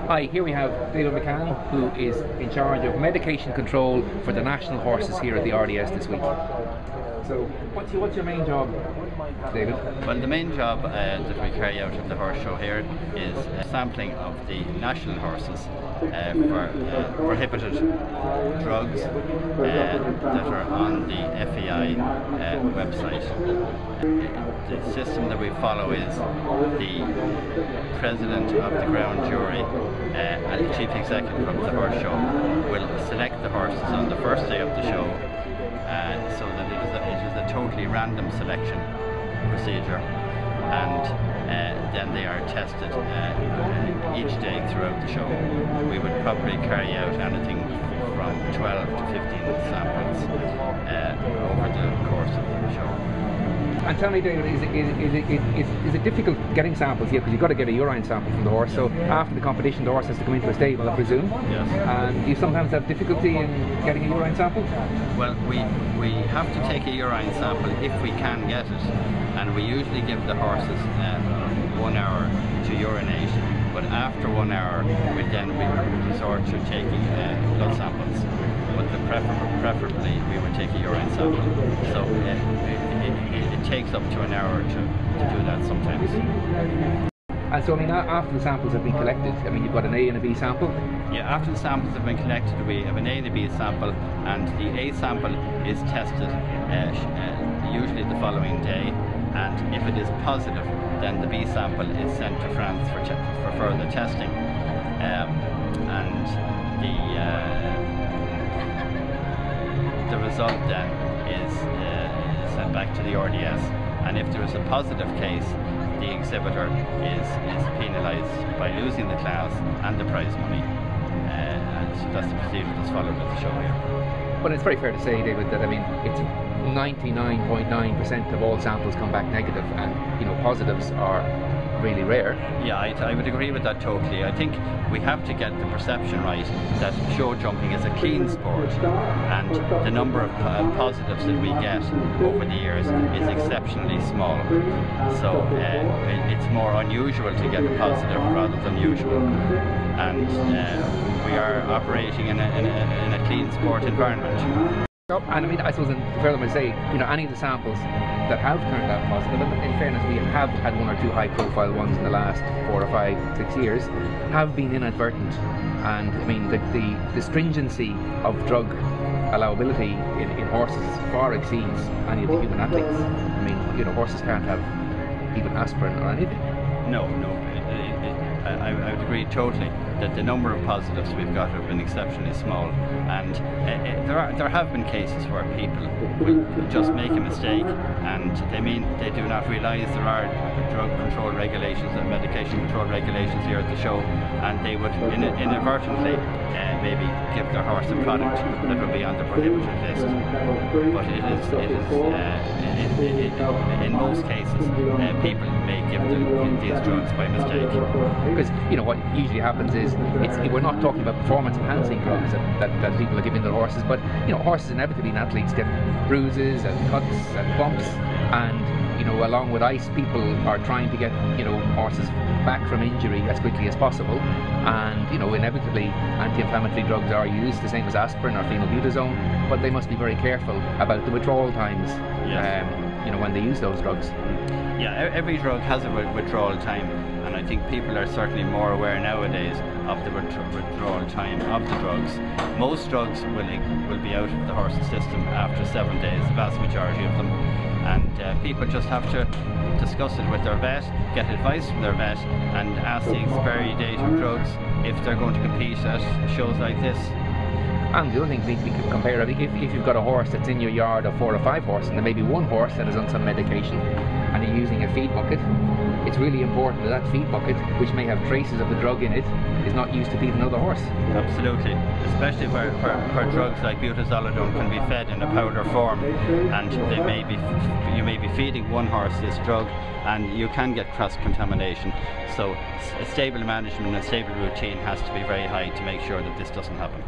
Hi, here we have David McCann, who is in charge of medication control for the national horses here at the RDS this week. So, what's your main job, David? Well, the main job that we carry out at the horse show here is sampling of the national horses for prohibited drugs that are on the FEI website. The system that we follow is the president of the ground jury and the chief executive of the horse show will select the horses on the first day of the show, so that it is a totally random selection procedure, and then they are tested each day throughout the show. We would probably carry out anything from 12 to 15 samples over the course of the show. And tell me, David, is it difficult getting samples here? Because you've got to get a urine sample from the horse. So after the competition, the horse has to come into a stable, I presume. Yes. And do you sometimes have difficulty in getting a urine sample? Well, we have to take a urine sample if we can get it, and we usually give the horses 1 hour to urinate. But after 1 hour, we resort to taking blood samples. But preferably we would take a urine sample. So it takes up to an hour to do that sometimes. And so, I mean, after the samples have been collected, I mean, you've got an A and a B sample? Yeah, after the samples have been collected, we have an A and a B sample, and the A sample is tested usually the following day, and if it is positive, then the B sample is sent to France for further testing. And the result then is sent back to the RDS, and if there is a positive case, the exhibitor is penalised by losing the class and the prize money, and so that's the procedure that's followed at the show here. But it's very fair to say, David, that I mean, it's 99.9% of all samples come back negative, and you know, positives are really rare. Yeah, I would agree with that totally. I think we have to get the perception right that show jumping is a clean sport, and the number of positives that we get over the years is exceptionally small. So it's more unusual to get a positive rather than usual, and we are operating in a clean sport environment. And I mean, I suppose, further to say, you know, any of the samples that have turned out positive, and in fairness, we have had 1 or 2 high-profile ones in the last 4 or 5, 6 years, have been inadvertent. And I mean, the stringency of drug allowability in horses far exceeds any of the human athletes. I mean, you know, horses can't have even aspirin or anything. No. I would agree totally that the number of positives we've got have been exceptionally small, and there have been cases where people will just make a mistake, and they do not realise there are drug control regulations and medication control regulations here at the show, and they would inadvertently maybe give their horse a product that would be on the prohibited list. But it is in most cases people may give these drugs by mistake. Because you know what usually happens is we're not talking about performance enhancing drugs that people are giving their horses, but you know, horses inevitably in athletes get bruises and cuts and bumps, and you know, along with ice, people are trying to get, you know, horses back from injury as quickly as possible, and you know, inevitably anti-inflammatory drugs are used, the same as aspirin or phenylbutazone, but they must be very careful about the withdrawal times. Yes. You know, when they use those drugs. Yeah, every drug has a withdrawal time, and I think people are certainly more aware nowadays of the withdrawal time of the drugs. Most drugs will be out of the horse's system after 7 days, the vast majority of them, and people just have to discuss it with their vet, get advice from their vet, and ask the expiry date of drugs if they're going to compete at shows like this. And the other thing we could compare, if you've got a horse that's in your yard of 4 or 5 horses, and there may be one horse that is on some medication and you're using a feed bucket, it's really important that that feed bucket, which may have traces of the drug in it, is not used to feed another horse. Absolutely, especially where drugs like butazolidone can be fed in a powder form, and you may be feeding one horse this drug, and you can get cross-contamination. So a stable management and a stable routine has to be very high to make sure that this doesn't happen.